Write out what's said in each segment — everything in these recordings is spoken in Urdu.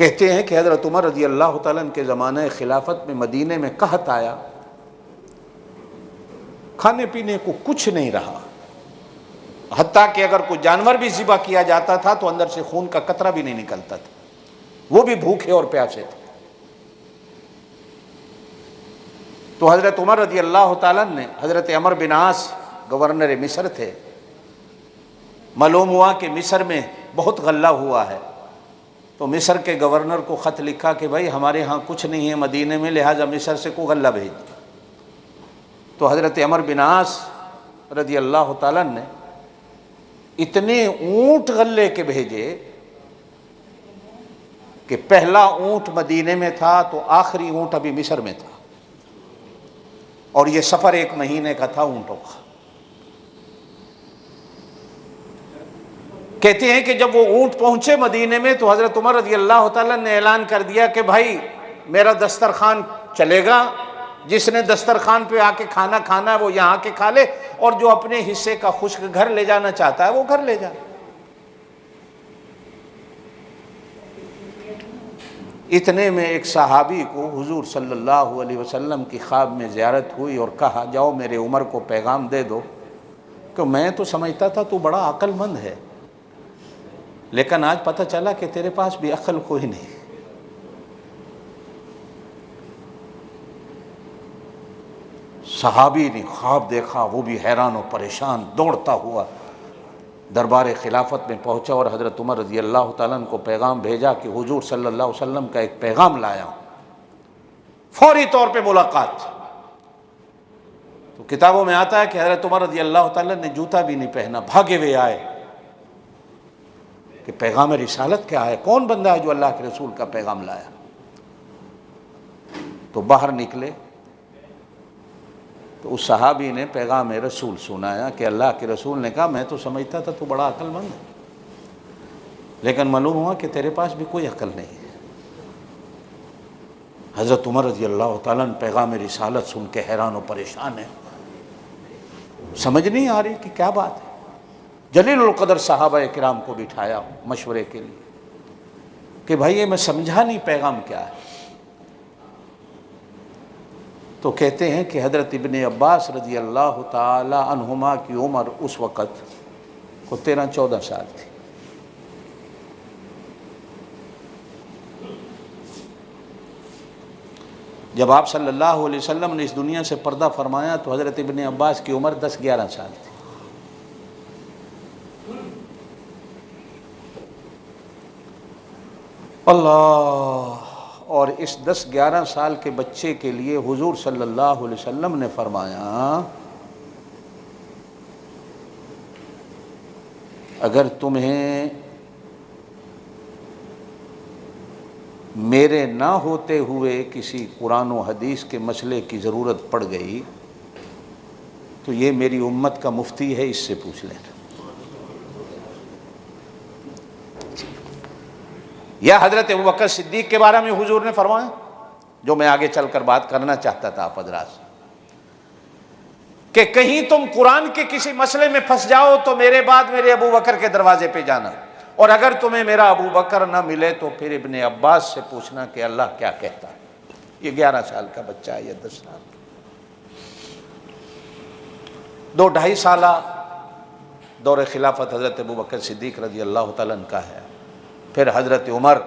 کہتے ہیں کہ حضرت عمر رضی اللہ تعالیٰ عنہ کے زمانہ خلافت میں مدینے میں قحط آیا، کھانے پینے کو کچھ نہیں رہا، حتیٰ کہ اگر کوئی جانور بھی ذبح کیا جاتا تھا تو اندر سے خون کا قطرہ بھی نہیں نکلتا تھا، وہ بھی بھوکے اور پیاسے تھے۔ تو حضرت عمر رضی اللہ تعالیٰ نے حضرت عمرو بن عاص گورنر مصر تھے، معلوم ہوا کہ مصر میں بہت غلہ ہوا ہے، تو مصر کے گورنر کو خط لکھا کہ بھائی ہمارے ہاں کچھ نہیں ہے مدینے میں، لہٰذا مصر سے کوئی غلہ بھیج دو۔ تو حضرت عمرو بن عاص رضی اللہ تعالیٰ نے اتنے اونٹ غلے کے بھیجے کہ پہلا اونٹ مدینے میں تھا تو آخری اونٹ ابھی مصر میں تھا، اور یہ سفر 1 مہینے کا تھا اونٹوں کا۔ کہتے ہیں کہ جب وہ اونٹ پہنچے مدینے میں تو حضرت عمر رضی اللہ تعالیٰ نے اعلان کر دیا کہ بھائی میرا دسترخوان چلے گا، جس نے دسترخوان پہ آ کے کھانا کھانا ہے وہ یہاں کے کھا لے، اور جو اپنے حصے کا خشک گھر لے جانا چاہتا ہے وہ گھر لے جائے۔ اتنے میں ایک صحابی کو حضور صلی اللہ علیہ وسلم کی خواب میں زیارت ہوئی اور کہا جاؤ میرے عمر کو پیغام دے دو کہ میں تو سمجھتا تھا تو بڑا عقل مند ہے، لیکن آج پتہ چلا کہ تیرے پاس بھی عقل کوئی نہیں۔ صحابی نے خواب دیکھا، وہ بھی حیران و پریشان دوڑتا ہوا دربار خلافت میں پہنچا اور حضرت عمر رضی اللہ تعالیٰ عنہ کو پیغام بھیجا کہ حضور صلی اللہ علیہ وسلم کا ایک پیغام لایا ہوں، فوری طور پہ ملاقات۔ تو کتابوں میں آتا ہے کہ حضرت عمر رضی اللہ تعالیٰ نے جوتا بھی نہیں پہنا، بھاگے ہوئے آئے کہ پیغام رسالت کیا ہے، کون بندہ ہے جو اللہ کے رسول کا پیغام لایا۔ تو باہر نکلے تو اس صحابی نے پیغام رسول سنایا کہ اللہ کے رسول نے کہا میں تو سمجھتا تھا تو بڑا عقل مند ہے، لیکن معلوم ہوا کہ تیرے پاس بھی کوئی عقل نہیں ہے۔ حضرت عمر رضی اللہ تعالیٰ نے پیغام رسالت سن کے حیران و پریشان ہے، سمجھ نہیں آ رہی کہ کیا بات ہے۔ جلیل القدر صحابہ کرام کو بٹھایا مشورے کے لیے کہ بھائی یہ میں سمجھا نہیں پیغام کیا ہے۔ تو کہتے ہیں کہ حضرت ابن عباس رضی اللہ تعالی عنہما کی عمر اس وقت کو 13-14 سال تھی۔ جب آپ صلی اللہ علیہ وسلم نے اس دنیا سے پردہ فرمایا تو حضرت ابن عباس کی عمر 10-11 سال تھی۔ اللہ، اور اس 10-11 سال کے بچے کے لیے حضور صلی اللہ علیہ وسلم نے فرمایا اگر تمہیں میرے نہ ہوتے ہوئے کسی قرآن و حدیث کے مسئلے کی ضرورت پڑ گئی تو یہ میری امت کا مفتی ہے، اس سے پوچھ لینا۔ یا حضرت ابوبکر صدیق کے بارے میں حضور نے فرمایا، جو میں آگے چل کر بات کرنا چاہتا تھا آپ حضرات سے، کہ کہیں تم قرآن کے کسی مسئلے میں پھنس جاؤ تو میرے بعد میرے ابوبکر کے دروازے پہ جانا، اور اگر تمہیں میرا ابوبکر نہ ملے تو پھر ابن عباس سے پوچھنا کہ اللہ کیا کہتا ہے۔ یہ 11 سال کا بچہ ہے یا 10 سال کا۔ 2-2.5 سالہ دور خلافت حضرت ابوبکر صدیق رضی اللہ تعالیٰ عنہ کا ہے۔ پھر حضرت عمر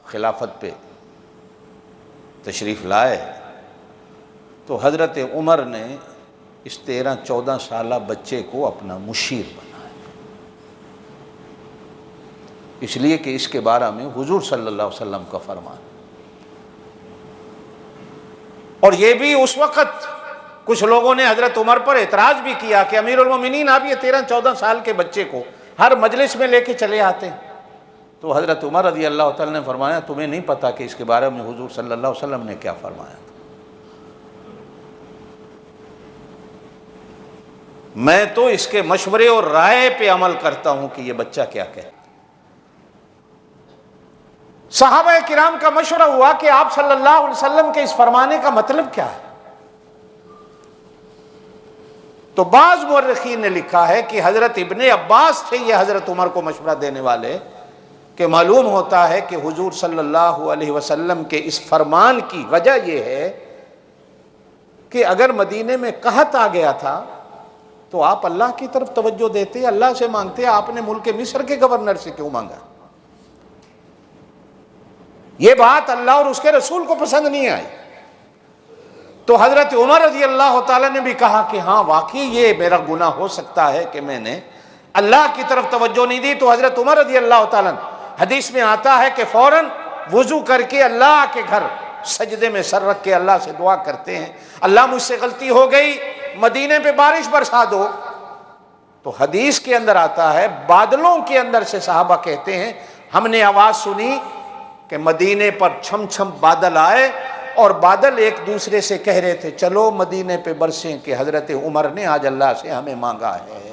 خلافت پہ تشریف لائے تو حضرت عمر نے اس 13-14 سالہ بچے کو اپنا مشیر بنایا، اس لیے کہ اس کے بارے میں حضور صلی اللہ علیہ وسلم کا فرمان۔ اور یہ بھی اس وقت کچھ لوگوں نے حضرت عمر پر اعتراض بھی کیا کہ امیر المومنین آپ یہ 13-14 سال کے بچے کو ہر مجلس میں لے کے چلے آتے ہیں۔ تو حضرت عمر رضی اللہ تعالیٰ نے فرمایا تمہیں نہیں پتا کہ اس کے بارے میں حضور صلی اللہ علیہ وسلم نے کیا فرمایا تھا۔ میں تو اس کے مشورے اور رائے پہ عمل کرتا ہوں کہ یہ بچہ کیا کہے۔ صحابہ کرام کا مشورہ ہوا کہ آپ صلی اللہ علیہ وسلم کے اس فرمانے کا مطلب کیا ہے۔ تو بعض مورخین نے لکھا ہے کہ حضرت ابن عباس تھے یہ حضرت عمر کو مشورہ دینے والے کہ معلوم ہوتا ہے کہ حضور صلی اللہ علیہ وسلم کے اس فرمان کی وجہ یہ ہے کہ اگر مدینے میں قحط آ گیا تھا تو آپ اللہ کی طرف توجہ دیتے، اللہ سے مانگتے، آپ نے ملک مصر کے گورنر سے کیوں مانگا؟ یہ بات اللہ اور اس کے رسول کو پسند نہیں آئی۔ تو حضرت عمر رضی اللہ تعالیٰ نے بھی کہا کہ ہاں واقعی یہ میرا گناہ ہو سکتا ہے کہ میں نے اللہ کی طرف توجہ نہیں دی۔ تو حضرت عمر رضی اللہ تعالیٰ حدیث میں آتا ہے کہ فوراً وضو کر کے اللہ کے گھر سجدے میں سر رکھ کے اللہ سے دعا کرتے ہیں، اللہ مجھ سے غلطی ہو گئی، مدینے پہ بارش برسا دو۔ تو حدیث کے اندر آتا ہے بادلوں کے اندر سے صحابہ کہتے ہیں ہم نے آواز سنی کہ مدینے پر چھم چھم بادل آئے اور بادل ایک دوسرے سے کہہ رہے تھے چلو مدینے پہ برسیں کہ حضرت عمر نے آج اللہ سے ہمیں مانگا ہے،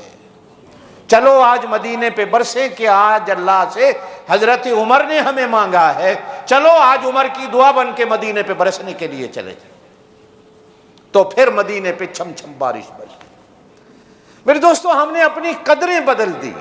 چلو آج مدینے پہ برسیں کہ آج اللہ سے حضرت عمر نے ہمیں مانگا ہے، چلو آج عمر کی دعا بن کے مدینے پہ برسنے کے لیے چلے جائیں۔ تو پھر مدینے پہ چھم چھم بارش برسی۔ میرے دوستو ہم نے اپنی قدریں بدل دی۔